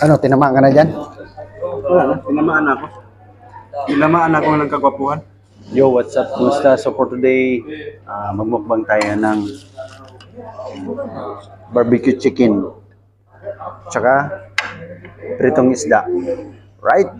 Ano, tinamaan ka na dyan? Wala na, tinamaan ako. Tinamaan ako ng kagwapuhan. Yo, what's up? Kumusta? So for today, magmukbang tayo ng barbecue chicken. Tsaka, pritong isda. Right?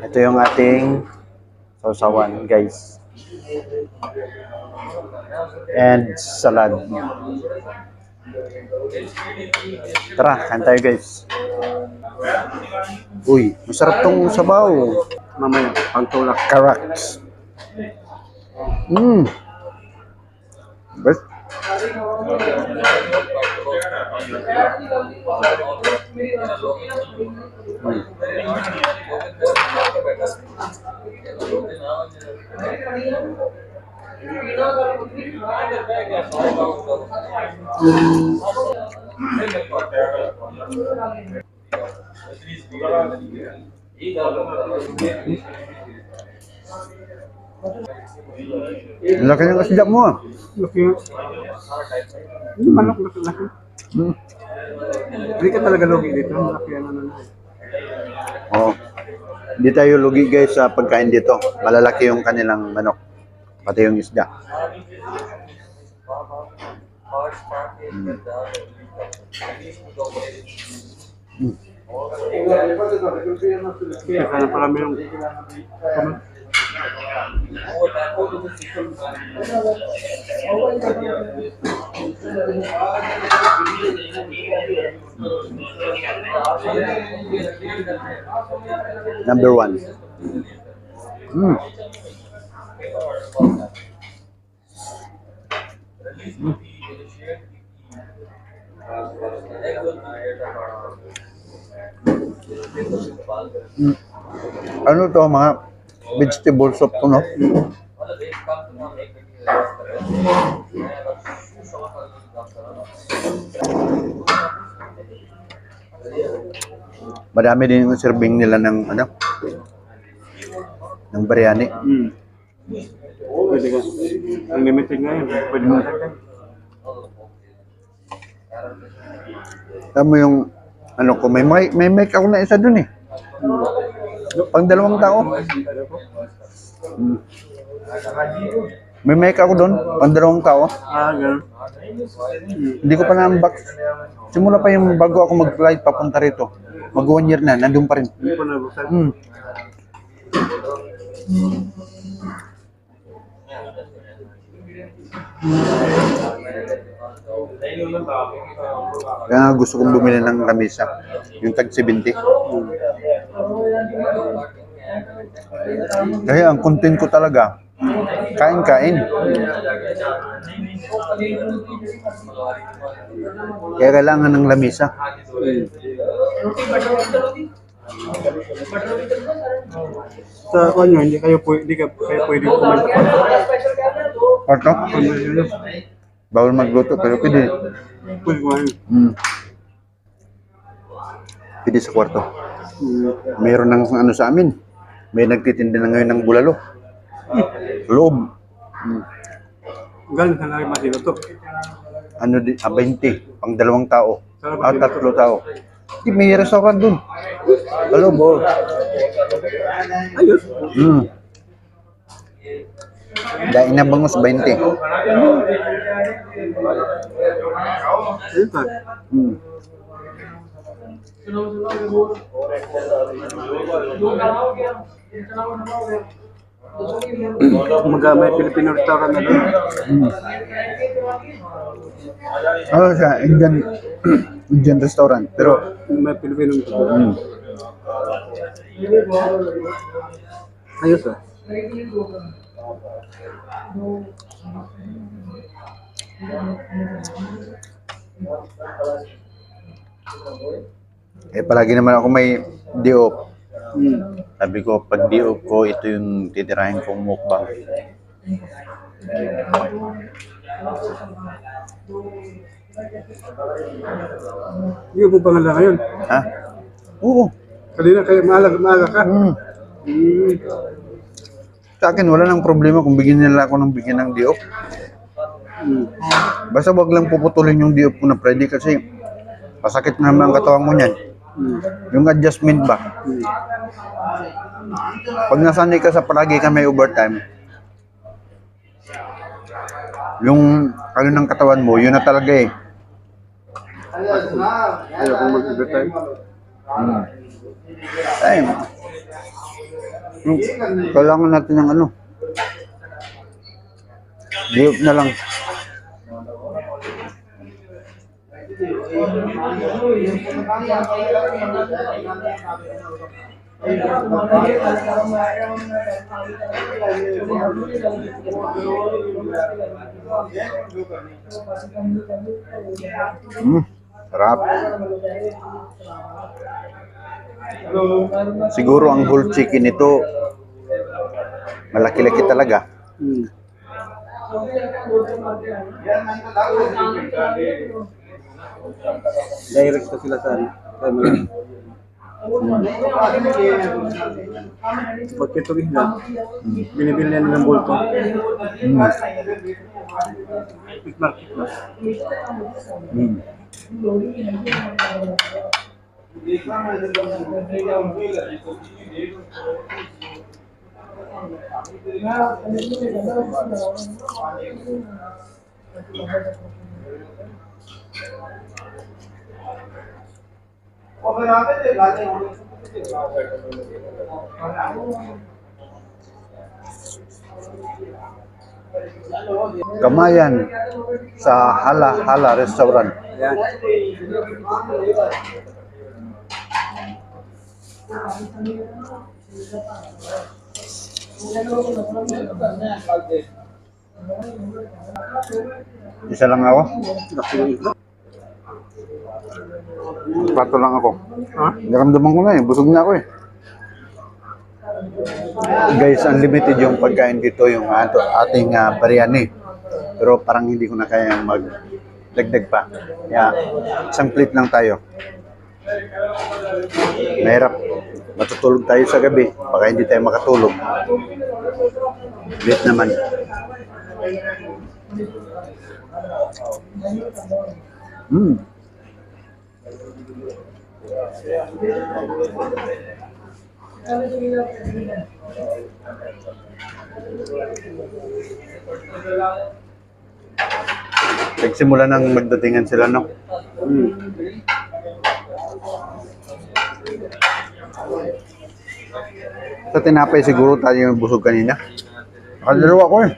Ito yung ating sausawan, guys. And salad. Tara, kain tayo, guys. Uy, masarap tong sabaw. Mamaya, pangtulak. Carrots. Best. Laki ng kasidap mo ah. Laki nga. Yung manok, laki. Hindi ka talaga lugi dito. Laki ang ano. Oo. Hindi tayo lugi guys sa pagkain dito. Malalaki yung kanilang manok. Pati yung isda. Kaya kaya parami yung Number 1. Ano to mga vegetable soup to, no? Madami din yung serving nila ng ano? Ng biryani. pwede ka. Unlimited nga yun. Pwede ka. Alam mo yung ano ko, may mic ako na isa dun eh. Pang 2 tao. May mic ako dun, pang 2 tao. Ganun. Hindi ko pa na-unbox. Simula pa yung bago ako mag-flight papunta rito. Mag 1 year na, nandun pa rin. Hindi ko nabuksan. Kaya nga gusto kong bumili ng kamisa. Yung tag 70. Kaya ang content ko talaga, kain-kain. Kaya kailangan ng lamisa. Sa kanyo, hindi kayo pwede kumain. Ano? Bawal magluto pero pwede. Pwede kumain. Pwede sa kwarto. Mayroon ng ano sa amin. May nagtitinda na ngayon ng bulalo. Loob. Galing ka na rin matino to. Ano di, 20. Pang 2 tao. 3 tao. Di, may restaurant dun. Hello, bo. Ayos. Dahil na bangus 20. Ayos ka. May Filipino restaurant na doon. Ano siya, Indian restaurant. Pero, May Filipino restaurant. Ayos ah. palagi naman ako may day-off. Sabi ko, pag day-off ko, ito yung titirahin kong mukbang. Hindi mo pangalan ngayon. Ha? Oo. Kanina kayo maaga ka. Sa akin, wala nang problema kung bigyan nila ako ng bigyan ng day-off. Basta wag lang puputulin yung day-off ko na Friday kasi pasakit naman ang katawan mo niyan. Yung adjustment ba? Pag nasanay ka sa palagi ka may overtime, yung ano ng katawan mo, yun na talaga eh. Kaya kung mag-overtime. Time. Kailangan natin ng ano. Diop na lang. Sarap. Siguro ang whole chicken nito malaki-laki talaga. Direct na sila sa ano. Pag ito isla, binibili na ng bulto. Tikmak. Kamayan sa Hala Hala Restaurant. Ayan. Isa lang ako. Pato lang ako. Ha? Naramdaman ko na eh. Busog na ako eh. Guys, unlimited yung pagkain dito, yung ating biryani. Pero parang hindi ko na kaya magdagdag pa. Kaya, isang plate lang tayo. Mahirap. Matutulog tayo sa gabi. Baka hindi tayo makatulog. Late naman. Nagsimula nang magdatingan sila, no? Sa tinapay siguro tayo yung busog kanina. Nakadalawa ko eh.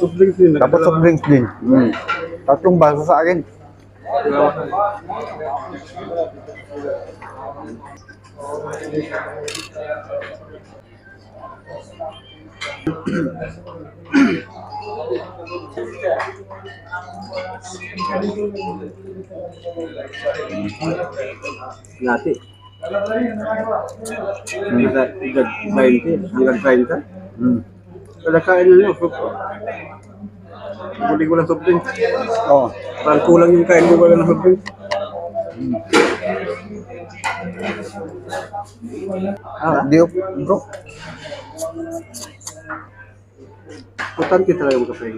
Soft drinks din. Tapos soft drinks din. Tatlong baso sa akin. Lati. Hanggang 20, hanggang 30. Kada kain na yun. Buli ko lang soft drinks. Oo. Parang kulang yung kain ko wala ng soft drinks. Diop, bro. Importante talaga yung kape.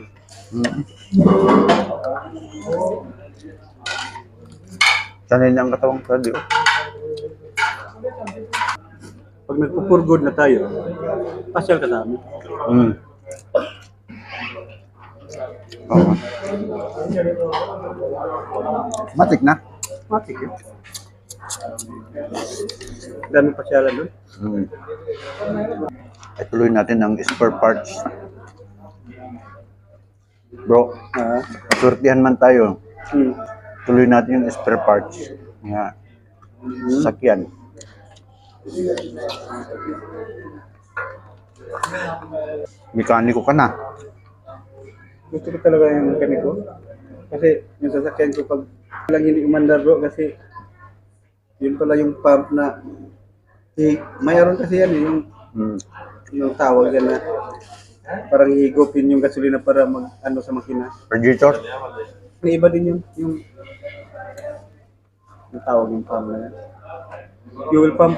Sanay na ang katawang sa Diop. Pag nagpo-for na tayo, pasyal ka sa amin. Oo. Matik na. Matik yun. Dami pasyalan doon. Ay, tuloy natin ang spare parts. Bro, surtihan man tayo. Tuloy natin yung spare parts. Nga, sasakyan. Mekaniko ka na. Gusto ko talaga yung mekaniko. Kasi yung sasakyan ko pag lang hindi umandar bro kasi yun pala yung pump na mayroon kasi yan yung tawag yan na parang higupin yung gasolina para mag ano sa makina. Radiator? May iba din yun yung tawag yung pump na yan. Fuel pump.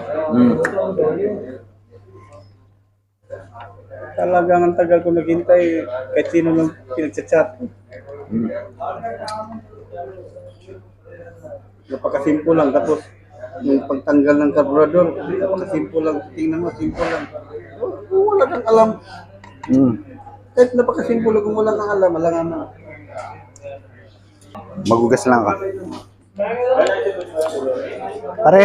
Talagang ang tagal ko naghintay kahit sino lang pinagchat-chat. Napakasimple lang tapos yung pagtanggal ng carburetor, napaka-simple lang. Tingnan mo, simple lang. Kung wala kang alam, Mm. kahit napaka-simple lang, kung wala kang alam, alangan mo. Magugas lang ka. Pare.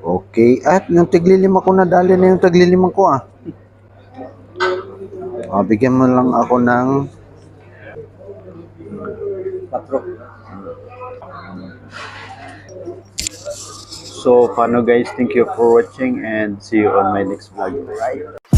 Okay. At yung taglilima ko na, dali na yung taglilima ko ah. Bigyan mo lang ako ng Patro. So, paano guys? Thank you for watching and see you on my next vlog. Bye.